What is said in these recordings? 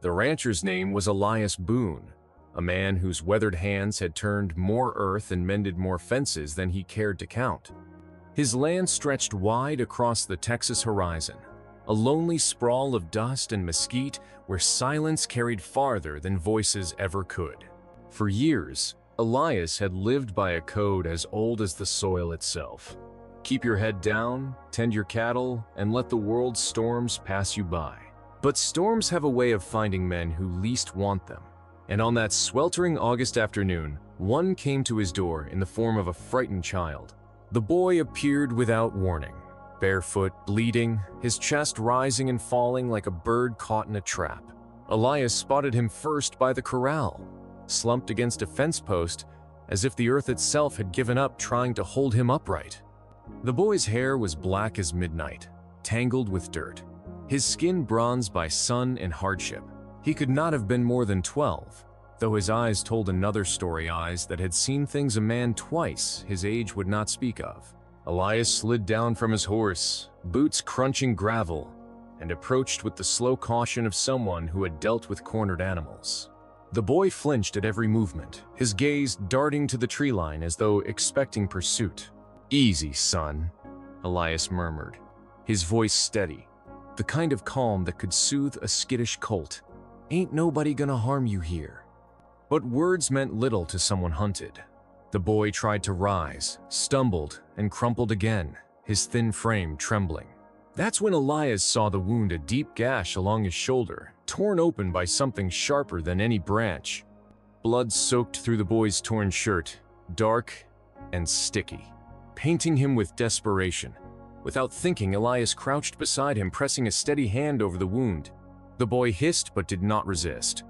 The rancher's name was Elias Boone, a man whose weathered hands had turned more earth and mended more fences than he cared to count. His land stretched wide across the Texas horizon, a lonely sprawl of dust and mesquite where silence carried farther than voices ever could. For years, Elias had lived by a code as old as the soil itself. Keep your head down, tend your cattle, and let the world's storms pass you by. But storms have a way of finding men who least want them. And on that sweltering August afternoon, one came to his door in the form of a frightened child. The boy appeared without warning, barefoot, bleeding, his chest rising and falling like a bird caught in a trap. Elias spotted him first by the corral, slumped against a fence post, as if the earth itself had given up trying to hold him upright. The boy's hair was black as midnight, tangled with dirt, his skin bronzed by sun and hardship. He could not have been more than 12, though his eyes told another story, eyes that had seen things a man twice his age would not speak of. Elias slid down from his horse, boots crunching gravel, and approached with the slow caution of someone who had dealt with cornered animals. The boy flinched at every movement, his gaze darting to the tree line as though expecting pursuit. "Easy, son," Elias murmured, his voice steady, the kind of calm that could soothe a skittish colt. "Ain't nobody gonna harm you here." But words meant little to someone hunted. The boy tried to rise, stumbled, and crumpled again, his thin frame trembling. That's when Elias saw the wound, a deep gash along his shoulder, torn open by something sharper than any branch. Blood soaked through the boy's torn shirt, dark and sticky, painting him with desperation. Without thinking, Elias crouched beside him, pressing a steady hand over the wound. The boy hissed but did not resist.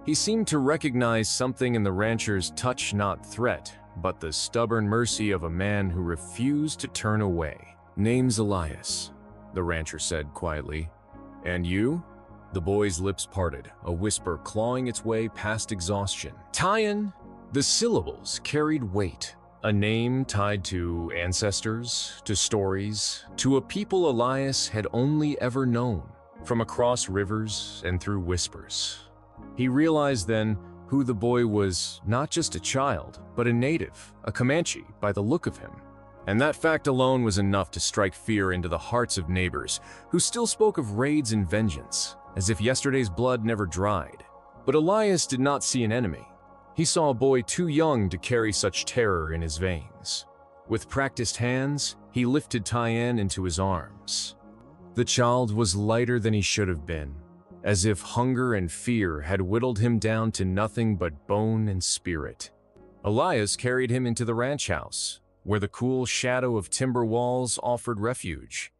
He seemed to recognize something in the rancher's touch, not threat, but the stubborn mercy of a man who refused to turn away. "Name's Elias," the rancher said quietly. "And you?" The boy's lips parted, a whisper clawing its way past exhaustion. "Tyan." The syllables carried weight. A name tied to ancestors, to stories, to a people Elias had only ever known, from across rivers and through whispers. He realized then who the boy was, not just a child, but a native, a Comanche, by the look of him. And that fact alone was enough to strike fear into the hearts of neighbors, who still spoke of raids and vengeance, as if yesterday's blood never dried. But Elias did not see an enemy. He saw a boy too young to carry such terror in his veins. With practiced hands, he lifted Tyan into his arms. The child was lighter than he should have been, as if hunger and fear had whittled him down to nothing but bone and spirit. Elias carried him into the ranch house, where the cool shadow of timber walls offered refuge.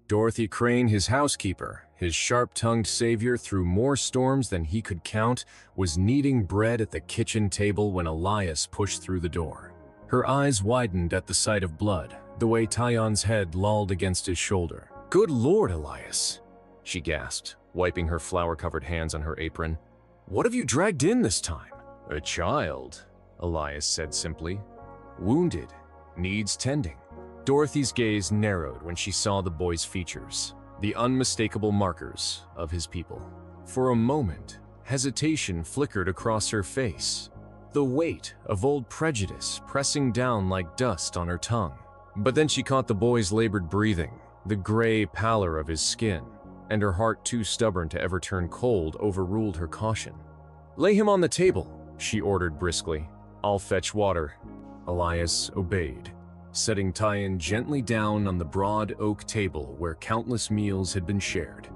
Dorothy Crane, his housekeeper, his sharp-tongued savior through more storms than he could count, was kneading bread at the kitchen table when Elias pushed through the door. Her eyes widened at the sight of blood, the way Tyan's head lolled against his shoulder. "Good Lord, Elias," she gasped, wiping her flour-covered hands on her apron. "What have you dragged in this time?" "A child," Elias said simply. "Wounded, needs tending." Dorothy's gaze narrowed when she saw the boy's features, the unmistakable markers of his people. For a moment, hesitation flickered across her face, the weight of old prejudice pressing down like dust on her tongue. But then she caught the boy's labored breathing, the gray pallor of his skin, and her heart, too stubborn to ever turn cold, overruled her caution. "Lay him on the table," she ordered briskly. "I'll fetch water." Elias obeyed, setting Tyan gently down on the broad oak table where countless meals had been shared,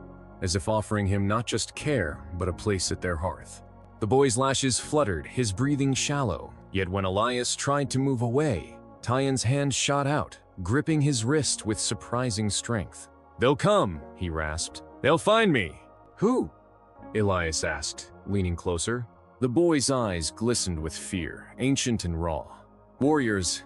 as if offering him not just care, but a place at their hearth. The boy's lashes fluttered, his breathing shallow, yet when Elias tried to move away, Tyan's hand shot out, gripping his wrist with surprising strength. "They'll come," he rasped. "They'll find me." "Who?" Elias asked, leaning closer. The boy's eyes glistened with fear, ancient and raw. "Warriors."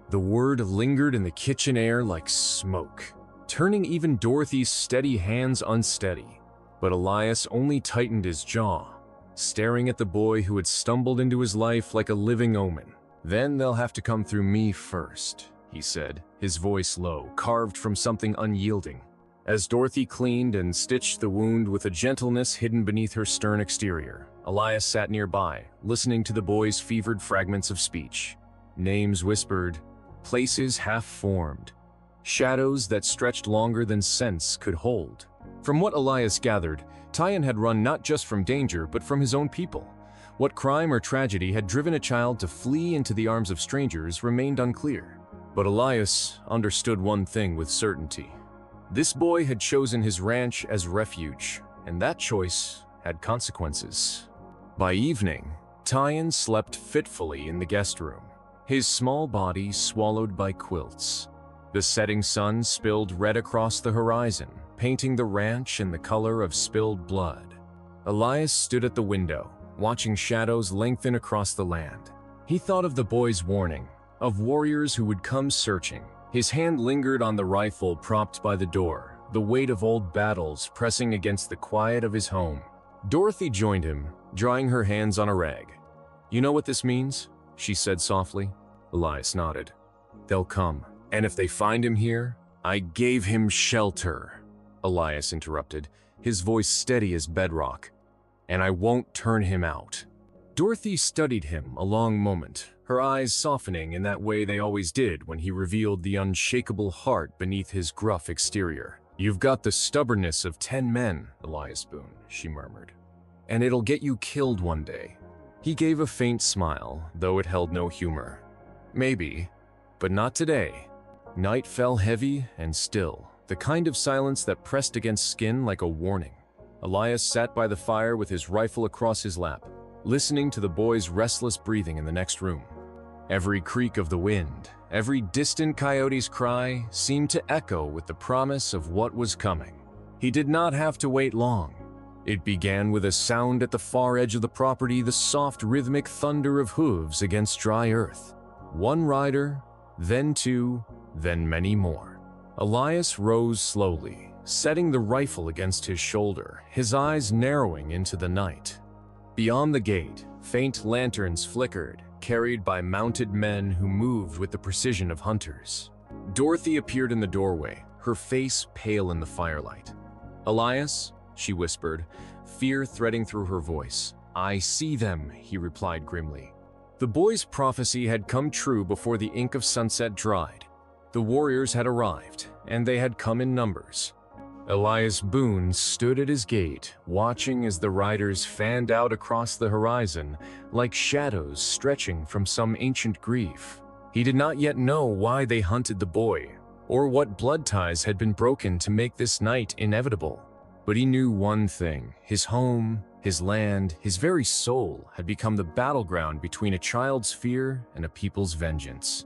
The word lingered in the kitchen air like smoke, turning even Dorothy's steady hands unsteady. But Elias only tightened his jaw, staring at the boy who had stumbled into his life like a living omen. "Then they'll have to come through me first," he said, his voice low, carved from something unyielding. As Dorothy cleaned and stitched the wound with a gentleness hidden beneath her stern exterior, Elias sat nearby, listening to the boy's fevered fragments of speech. Names whispered, places half-formed, shadows that stretched longer than sense could hold. From what Elias gathered, Tyan had run not just from danger, but from his own people. What crime or tragedy had driven a child to flee into the arms of strangers remained unclear. But Elias understood one thing with certainty. This boy had chosen his ranch as refuge, and that choice had consequences. By evening, Tyan slept fitfully in the guest room, his small body swallowed by quilts. The setting sun spilled red across the horizon, painting the ranch in the color of spilled blood. Elias stood at the window, watching shadows lengthen across the land. He thought of the boy's warning, of warriors who would come searching. His hand lingered on the rifle propped by the door, the weight of old battles pressing against the quiet of his home. Dorothy joined him, drying her hands on a rag. "You know what this means?" she said softly. Elias nodded. "They'll come, and if they find him here, I gave him shelter," Elias interrupted, his voice steady as bedrock. "And I won't turn him out." Dorothy studied him a long moment, her eyes softening in that way they always did when he revealed the unshakable heart beneath his gruff exterior. "You've got the stubbornness of 10 men, Elias Boone," she murmured. "And it'll get you killed one day." He gave a faint smile, though it held no humor. "Maybe, but not today." Night fell heavy and still, the kind of silence that pressed against skin like a warning. Elias sat by the fire with his rifle across his lap, listening to the boy's restless breathing in the next room. Every creak of the wind, every distant coyote's cry seemed to echo with the promise of what was coming. He did not have to wait long. It began with a sound at the far edge of the property, the soft rhythmic thunder of hooves against dry earth. One rider, then two, then many more. Elias rose slowly, setting the rifle against his shoulder, his eyes narrowing into the night. Beyond the gate, faint lanterns flickered, carried by mounted men who moved with the precision of hunters. Dorothy appeared in the doorway, her face pale in the firelight. "Elias," she whispered, fear threading through her voice. "I see them," he replied grimly. The boy's prophecy had come true before the ink of sunset dried. The warriors had arrived, and they had come in numbers. Elias Boone stood at his gate, watching as the riders fanned out across the horizon like shadows stretching from some ancient grief. He did not yet know why they hunted the boy, or what blood ties had been broken to make this night inevitable. But he knew one thing: his home, his land, his very soul had become the battleground between a child's fear and a people's vengeance.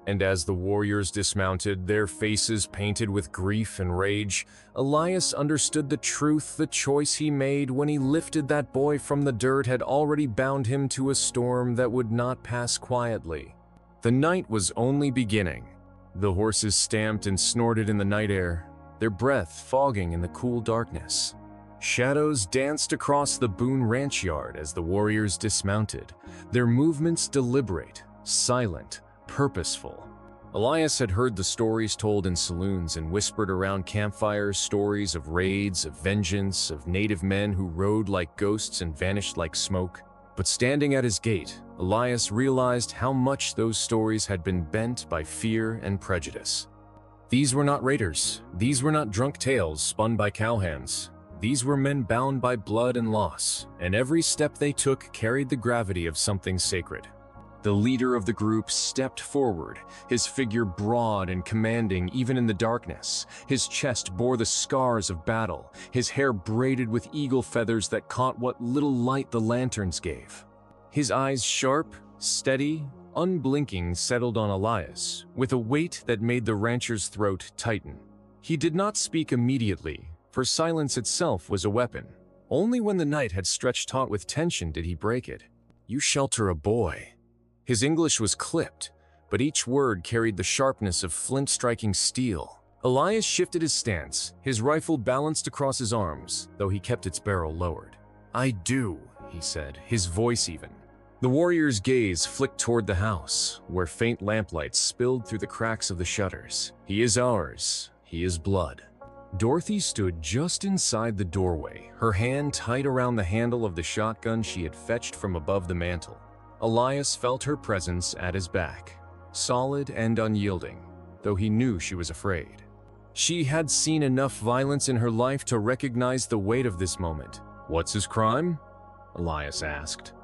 And as the warriors dismounted, their faces painted with grief and rage, Elias understood the truth. The choice he made when he lifted that boy from the dirt had already bound him to a storm that would not pass quietly. The night was only beginning. The horses stamped and snorted in the night air, their breath fogging in the cool darkness. Shadows danced across the Boone ranch yard as the warriors dismounted, their movements deliberate, silent, purposeful. Elias had heard the stories told in saloons and whispered around campfires, stories of raids, of vengeance, of native men who rode like ghosts and vanished like smoke. But standing at his gate, Elias realized how much those stories had been bent by fear and prejudice. These were not raiders. These were not drunk tales spun by cowhands. These were men bound by blood and loss, and every step they took carried the gravity of something sacred. The leader of the group stepped forward, his figure broad and commanding even in the darkness. His chest bore the scars of battle, his hair braided with eagle feathers that caught what little light the lanterns gave. His eyes sharp, steady, unblinking settled on Elias, with a weight that made the rancher's throat tighten. He did not speak immediately, for silence itself was a weapon. Only when the night had stretched taut with tension did he break it. "You shelter a boy." His English was clipped, but each word carried the sharpness of flint-striking steel. Elias shifted his stance, his rifle balanced across his arms, though he kept its barrel lowered. "I do," he said, his voice even. The warrior's gaze flicked toward the house, where faint lamplight spilled through the cracks of the shutters. "He is ours. He is blood." Dorothy stood just inside the doorway, her hand tight around the handle of the shotgun she had fetched from above the mantel. Elias felt her presence at his back, solid and unyielding, though he knew she was afraid. She had seen enough violence in her life to recognize the weight of this moment. "What's his crime?" Elias asked.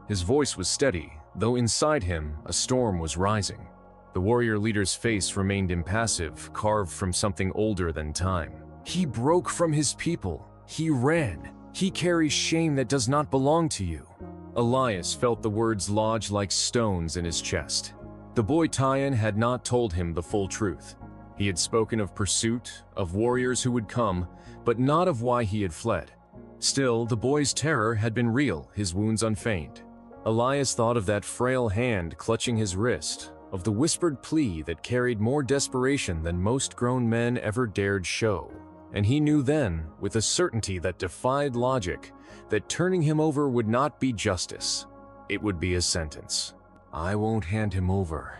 His voice was steady, though inside him a storm was rising. The warrior leader's face remained impassive, carved from something older than time. "He broke from his people. He ran. He carries shame that does not belong to you." Elias felt the words lodge like stones in his chest. The boy Tyan had not told him the full truth. He had spoken of pursuit, of warriors who would come, but not of why he had fled. Still, the boy's terror had been real, his wounds unfeigned. Elias thought of that frail hand clutching his wrist, of the whispered plea that carried more desperation than most grown men ever dared show. And he knew then, with a certainty that defied logic, that turning him over would not be justice. It would be a sentence. "I won't hand him over,"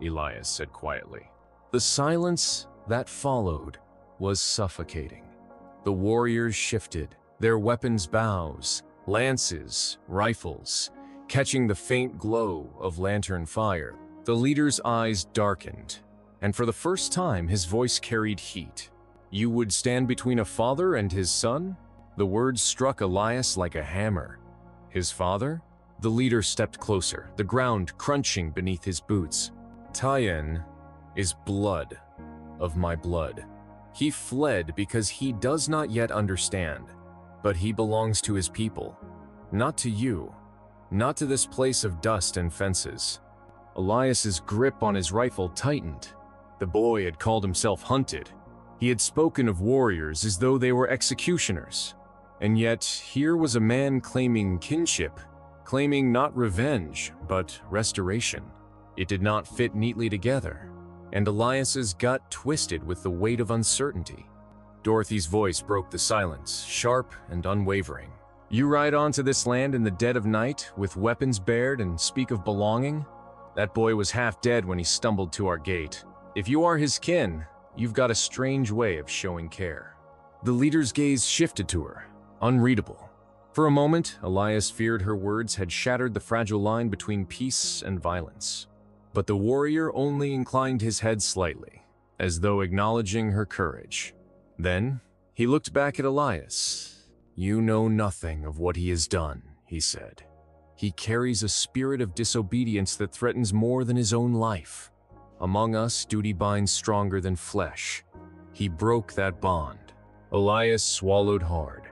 Elias said quietly. The silence that followed was suffocating. The warriors shifted, their weapons bows, lances, rifles, catching the faint glow of lantern fire. The leader's eyes darkened, and for the first time his voice carried heat. "You would stand between a father and his son?" The words struck Elias like a hammer. "His father?" The leader stepped closer, the ground crunching beneath his boots. "Tyan is blood of my blood. He fled because he does not yet understand, but he belongs to his people, not to you, not to this place of dust and fences." Elias's grip on his rifle tightened. The boy had called himself hunted. He had spoken of warriors as though they were executioners. And yet, here was a man claiming kinship, claiming not revenge, but restoration. It did not fit neatly together, and Elias's gut twisted with the weight of uncertainty. Dorothy's voice broke the silence, sharp and unwavering. "You ride onto this land in the dead of night, with weapons bared, and speak of belonging? That boy was half dead when he stumbled to our gate. If you are his kin, you've got a strange way of showing care." The leader's gaze shifted to her, unreadable. For a moment, Elias feared her words had shattered the fragile line between peace and violence. But the warrior only inclined his head slightly, as though acknowledging her courage. Then, he looked back at Elias. "You know nothing of what he has done," he said. "He carries a spirit of disobedience that threatens more than his own life. Among us, duty binds stronger than flesh. He broke that bond." Elias swallowed hard.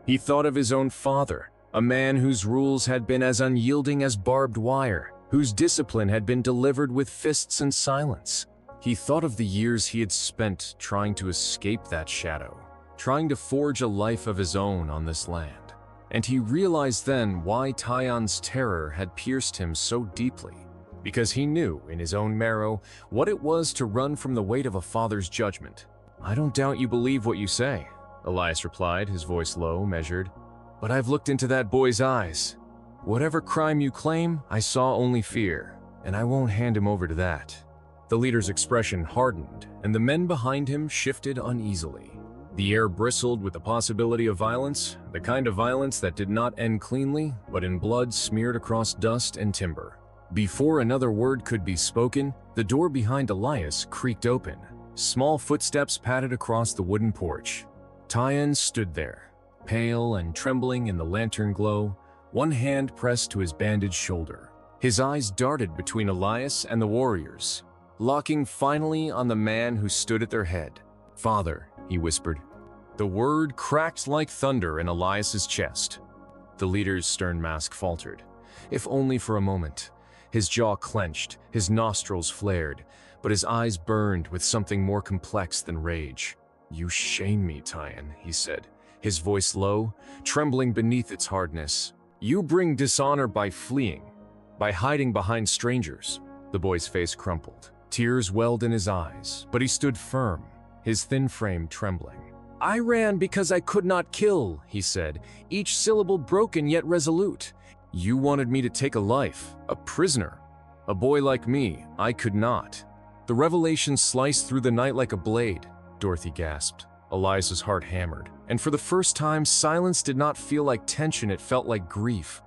He thought of his own father, a man whose rules had been as unyielding as barbed wire, whose discipline had been delivered with fists and silence. He thought of the years he had spent trying to escape that shadow, trying to forge a life of his own on this land. And he realized then why Tyan's terror had pierced him so deeply, because he knew in his own marrow what it was to run from the weight of a father's judgment. "I don't doubt you believe what you say," Elias replied, his voice low, measured. "But I've looked into that boy's eyes. Whatever crime you claim, I saw only fear, and I won't hand him over to that." The leader's expression hardened, and the men behind him shifted uneasily. The air bristled with the possibility of violence, the kind of violence that did not end cleanly, but in blood smeared across dust and timber. Before another word could be spoken, the door behind Elias creaked open. Small footsteps padded across the wooden porch. Tyan stood there, pale and trembling in the lantern glow, one hand pressed to his bandaged shoulder. His eyes darted between Elias and the warriors, locking finally on the man who stood at their head. "Father," he whispered. The word cracked like thunder in Elias's chest. The leader's stern mask faltered, if only for a moment. His jaw clenched, his nostrils flared, but his eyes burned with something more complex than rage. "You shame me, Tyan," he said, his voice low, trembling beneath its hardness. "You bring dishonor by fleeing, by hiding behind strangers." The boy's face crumpled. Tears welled in his eyes, but he stood firm, his thin frame trembling. "I ran because I could not kill," he said, each syllable broken yet resolute. "You wanted me to take a life, a prisoner. A boy like me, I could not." The revelation sliced through the night like a blade, Dorothy gasped. Elias's heart hammered, and for the first time, silence did not feel like tension, it felt like grief.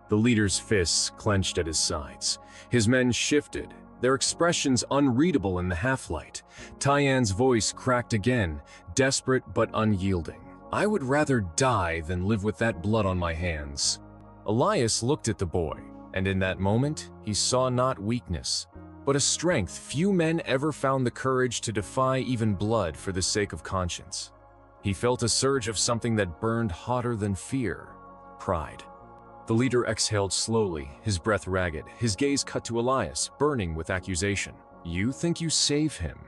The leader's fists clenched at his sides. His men shifted, their expressions unreadable in the half-light. Tyan's voice cracked again, desperate but unyielding. "I would rather die than live with that blood on my hands." Elias looked at the boy, and in that moment, he saw not weakness, but a strength few men ever found the courage to defy even blood for the sake of conscience. He felt a surge of something that burned hotter than fear: pride. The leader exhaled slowly, his breath ragged, his gaze cut to Elias, burning with accusation. "You think you save him,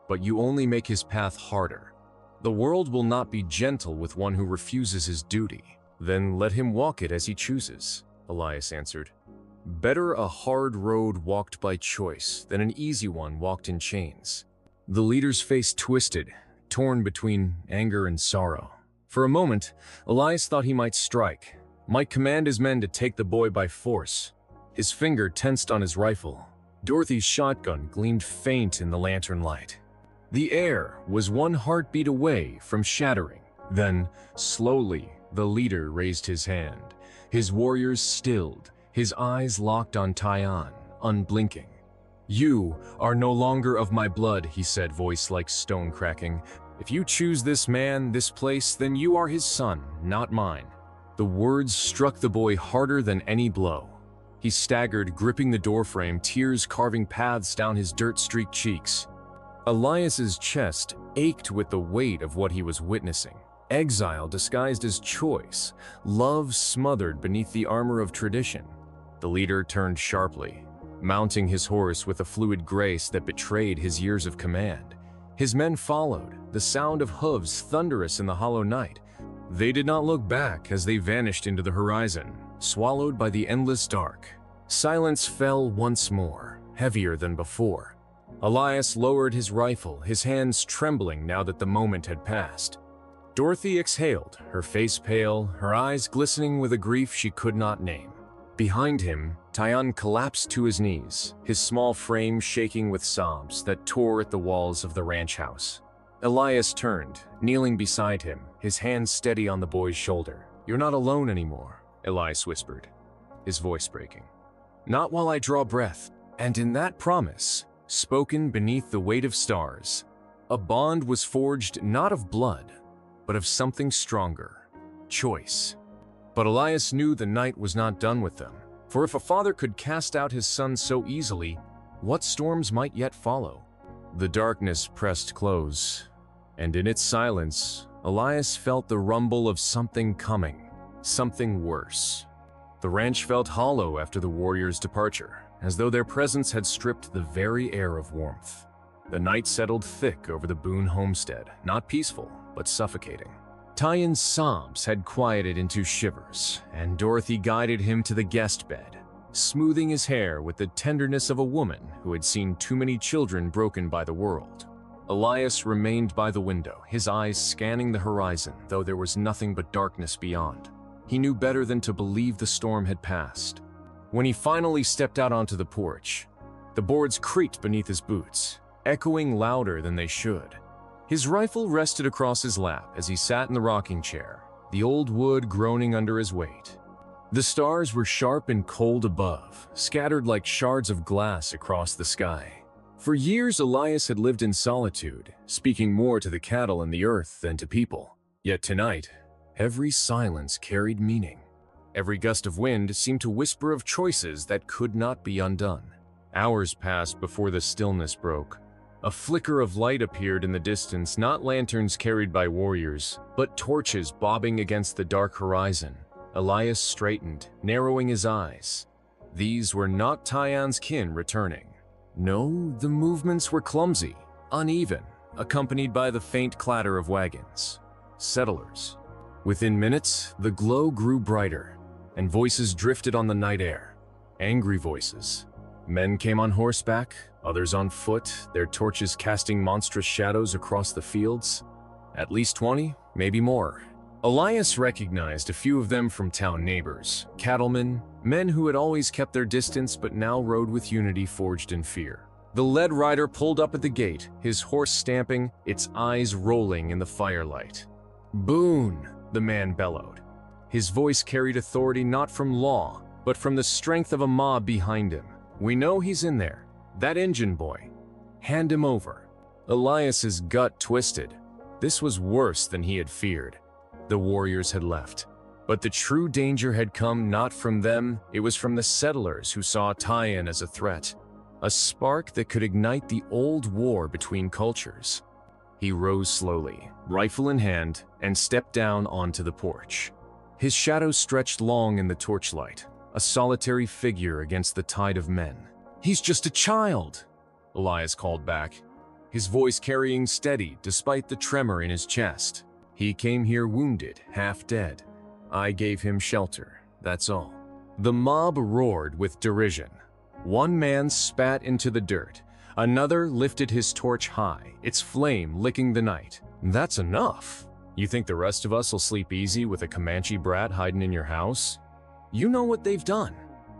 but you only make his path harder. The world will not be gentle with one who refuses his duty." "Then let him walk it as he chooses," Elias answered. "Better a hard road walked by choice than an easy one walked in chains." The leader's face twisted, torn between anger and sorrow. For a moment, Elias thought he might strike, might command his men to take the boy by force. His finger tensed on his rifle. Dorothy's shotgun gleamed faint in the lantern light. The air was one heartbeat away from shattering. Then, slowly, the leader raised his hand. His warriors stilled, his eyes locked on Tyan, unblinking. "You are no longer of my blood," he said, voice like stone cracking. "If you choose this man, this place, then you are his son, not mine." The words struck the boy harder than any blow. He staggered, gripping the doorframe, tears carving paths down his dirt-streaked cheeks. Elias's chest ached with the weight of what he was witnessing. Exile disguised as choice, love smothered beneath the armor of tradition. The leader turned sharply, mounting his horse with a fluid grace that betrayed his years of command. His men followed, the sound of hooves thunderous in the hollow night. They did not look back as they vanished into the horizon, swallowed by the endless dark. Silence fell once more, heavier than before. Elias lowered his rifle, his hands trembling now that the moment had passed. Dorothy exhaled, her face pale, her eyes glistening with a grief she could not name. Behind him, Tyan collapsed to his knees, his small frame shaking with sobs that tore at the walls of the ranch house. Elias turned, kneeling beside him, his hands steady on the boy's shoulder. "You're not alone anymore," Elias whispered, his voice breaking. "Not while I draw breath." And in that promise, spoken beneath the weight of stars, a bond was forged not of blood, but of something stronger: choice. But Elias knew the night was not done with them, for if a father could cast out his son so easily, what storms might yet follow? The darkness pressed close, and in its silence, Elias felt the rumble of something coming, something worse. The ranch felt hollow after the warriors' departure, as though their presence had stripped the very air of warmth. The night settled thick over the Boone homestead, not peaceful, but suffocating. Tyan's sobs had quieted into shivers, and Dorothy guided him to the guest bed, smoothing his hair with the tenderness of a woman who had seen too many children broken by the world. Elias remained by the window, his eyes scanning the horizon, though there was nothing but darkness beyond. He knew better than to believe the storm had passed. When he finally stepped out onto the porch, the boards creaked beneath his boots, echoing louder than they should. His rifle rested across his lap as he sat in the rocking chair, the old wood groaning under his weight. The stars were sharp and cold above, scattered like shards of glass across the sky. For years, Elias had lived in solitude, speaking more to the cattle and the earth than to people. Yet tonight, every silence carried meaning. Every gust of wind seemed to whisper of choices that could not be undone. Hours passed before the stillness broke. A flicker of light appeared in the distance, not lanterns carried by warriors, but torches bobbing against the dark horizon. Elias straightened, narrowing his eyes. These were not Tyan's kin returning. No, the movements were clumsy, uneven, accompanied by the faint clatter of wagons. Settlers. Within minutes, the glow grew brighter, and voices drifted on the night air. Angry voices. Men came on horseback, others on foot, their torches casting monstrous shadows across the fields. At least 20, maybe more. Elias recognized a few of them from town neighbors, cattlemen, men who had always kept their distance but now rode with unity forged in fear. The lead rider pulled up at the gate, his horse stamping, its eyes rolling in the firelight. "Boone," the man bellowed. His voice carried authority not from law, but from the strength of a mob behind him. "We know he's in there. That engine boy. Hand him over." Elias's gut twisted. This was worse than he had feared. The warriors had left. But the true danger had come not from them, it was from the settlers who saw Tyan as a threat. A spark that could ignite the old war between cultures. He rose slowly, rifle in hand, and stepped down onto the porch. His shadow stretched long in the torchlight, a solitary figure against the tide of men. "He's just a child," Elias called back, his voice carrying steady despite the tremor in his chest. "He came here wounded, half dead. I gave him shelter, that's all." The mob roared with derision. One man spat into the dirt. Another lifted his torch high, its flame licking the night. "That's enough. You think the rest of us will sleep easy with a Comanche brat hiding in your house? You know what they've done,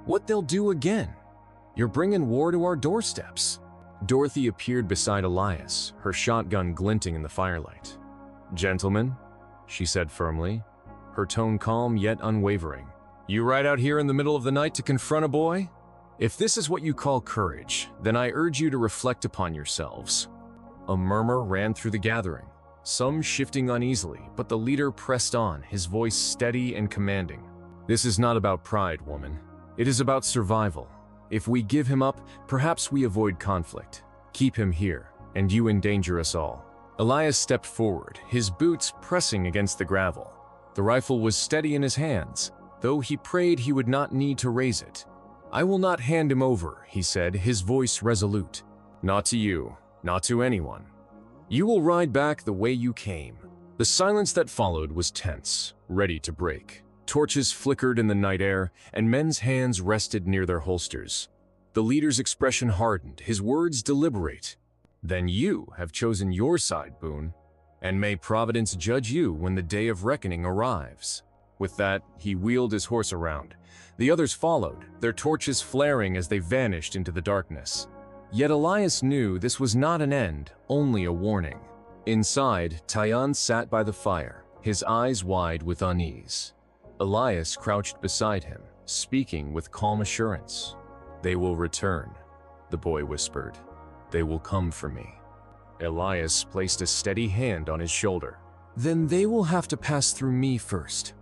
what they'll do again. You're bringing war to our doorsteps." Dorothy appeared beside Elias, her shotgun glinting in the firelight. "Gentlemen," she said firmly, her tone calm yet unwavering. "You ride out here in the middle of the night to confront a boy? If this is what you call courage, then I urge you to reflect upon yourselves." A murmur ran through the gathering, some shifting uneasily, but the leader pressed on, his voice steady and commanding. "This is not about pride, woman. It is about survival. If we give him up, perhaps we avoid conflict. Keep him here, and you endanger us all." Elias stepped forward, his boots pressing against the gravel. The rifle was steady in his hands, though he prayed he would not need to raise it. "I will not hand him over," he said, his voice resolute. "Not to you, not to anyone. You will ride back the way you came." The silence that followed was tense, ready to break. Torches flickered in the night air, and men's hands rested near their holsters. The leader's expression hardened, his words deliberate. "Then you have chosen your side, Boone, and may Providence judge you when the day of reckoning arrives." With that, he wheeled his horse around. The others followed, their torches flaring as they vanished into the darkness. Yet Elias knew this was not an end, only a warning. Inside, Tyan sat by the fire, his eyes wide with unease. Elias crouched beside him, speaking with calm assurance. "They will return," the boy whispered. "They will come for me." Elias placed a steady hand on his shoulder. "Then they will have to pass through me first."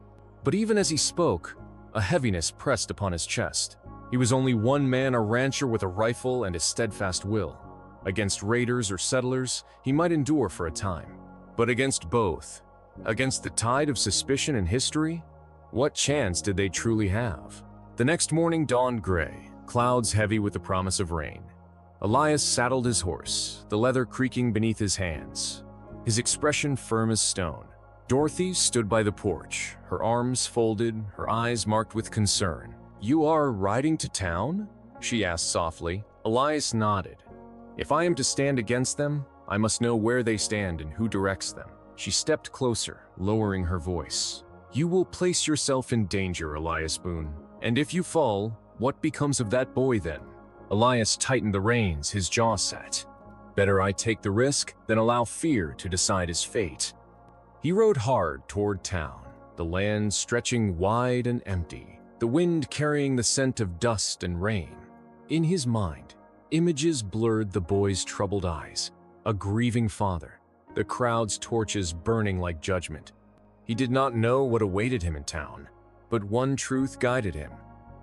But even as he spoke, a heaviness pressed upon his chest. He was only one man, a rancher with a rifle and a steadfast will. Against raiders or settlers, he might endure for a time. But against both, against the tide of suspicion and history, what chance did they truly have? The next morning dawned gray, clouds heavy with the promise of rain. Elias saddled his horse, the leather creaking beneath his hands, his expression firm as stone. Dorothy stood by the porch, her arms folded, her eyes marked with concern. "You are riding to town?" she asked softly. Elias nodded. "If I am to stand against them, I must know where they stand and who directs them." She stepped closer, lowering her voice. "You will place yourself in danger, Elias Boone. And if you fall, what becomes of that boy then?" Elias tightened the reins, his jaw set. Better I take the risk than allow fear to decide his fate. He rode hard toward town, the land stretching wide and empty, the wind carrying the scent of dust and rain. In his mind, images blurred the boy's troubled eyes, a grieving father, the crowd's torches burning like judgment. He did not know what awaited him in town, but one truth guided him.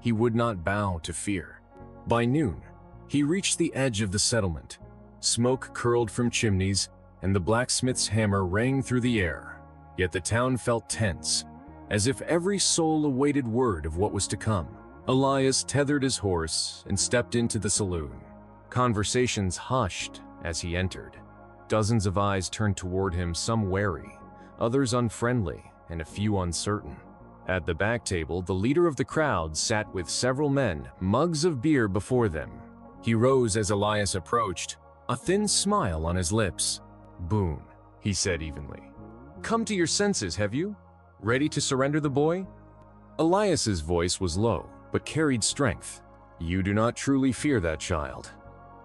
He would not bow to fear. By noon, he reached the edge of the settlement. Smoke curled from chimneys, and the blacksmith's hammer rang through the air. Yet the town felt tense, as if every soul awaited word of what was to come. Elias tethered his horse and stepped into the saloon. Conversations hushed as he entered. Dozens of eyes turned toward him, some wary, others unfriendly, and a few uncertain. At the back table, the leader of the crowd sat with several men, mugs of beer before them. He rose as Elias approached, a thin smile on his lips. "Boone," he said evenly. "Come to your senses, have you? Ready to surrender the boy?" Elias's voice was low, but carried strength. "You do not truly fear that child."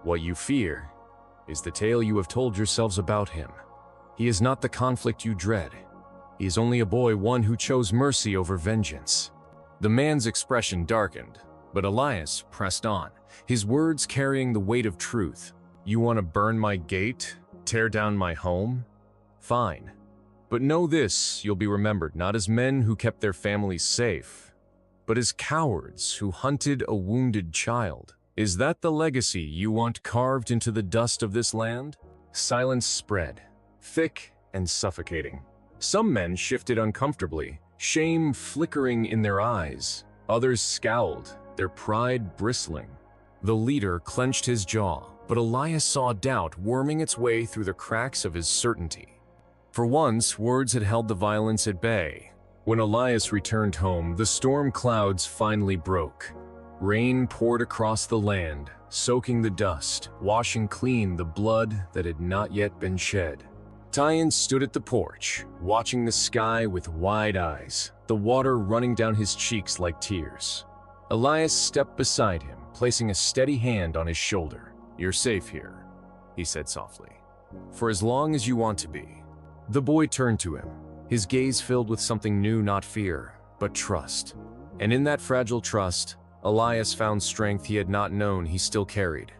What you fear is the tale you have told yourselves about him. He is not the conflict you dread. He is only a boy, one who chose mercy over vengeance." The man's expression darkened, but Elias pressed on, his words carrying the weight of truth. "You want to burn my gate? Tear down my home? Fine. But know this, you'll be remembered not as men who kept their families safe, but as cowards who hunted a wounded child. Is that the legacy you want carved into the dust of this land?" Silence spread, thick and suffocating. Some men shifted uncomfortably, shame flickering in their eyes. Others scowled, their pride bristling. The leader clenched his jaw, but Elias saw doubt worming its way through the cracks of his certainty. For once, words had held the violence at bay. When Elias returned home, the storm clouds finally broke. Rain poured across the land, soaking the dust, washing clean the blood that had not yet been shed. Tyan stood at the porch, watching the sky with wide eyes, the water running down his cheeks like tears. Elias stepped beside him, placing a steady hand on his shoulder. "You're safe here," he said softly. "For as long as you want to be." The boy turned to him, his gaze filled with something new, not fear, but trust. And in that fragile trust, Elias found strength he had not known he still carried.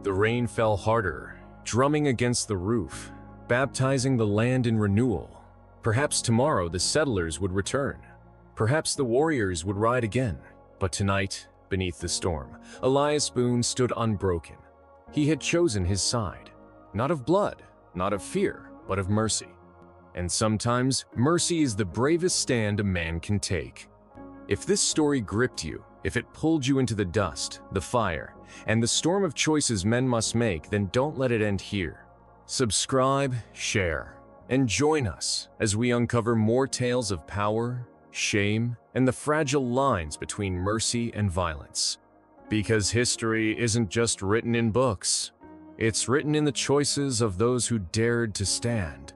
The rain fell harder, drumming against the roof, baptizing the land in renewal. Perhaps tomorrow the settlers would return. Perhaps the warriors would ride again. But tonight, beneath the storm, Elias Boone stood unbroken. He had chosen his side, not of blood, not of fear, but of mercy. And sometimes, mercy is the bravest stand a man can take. If this story gripped you, if it pulled you into the dust, the fire, and the storm of choices men must make, then don't let it end here. Subscribe, share, and join us as we uncover more tales of power, shame, and the fragile lines between mercy and violence. Because history isn't just written in books, it's written in the choices of those who dared to stand.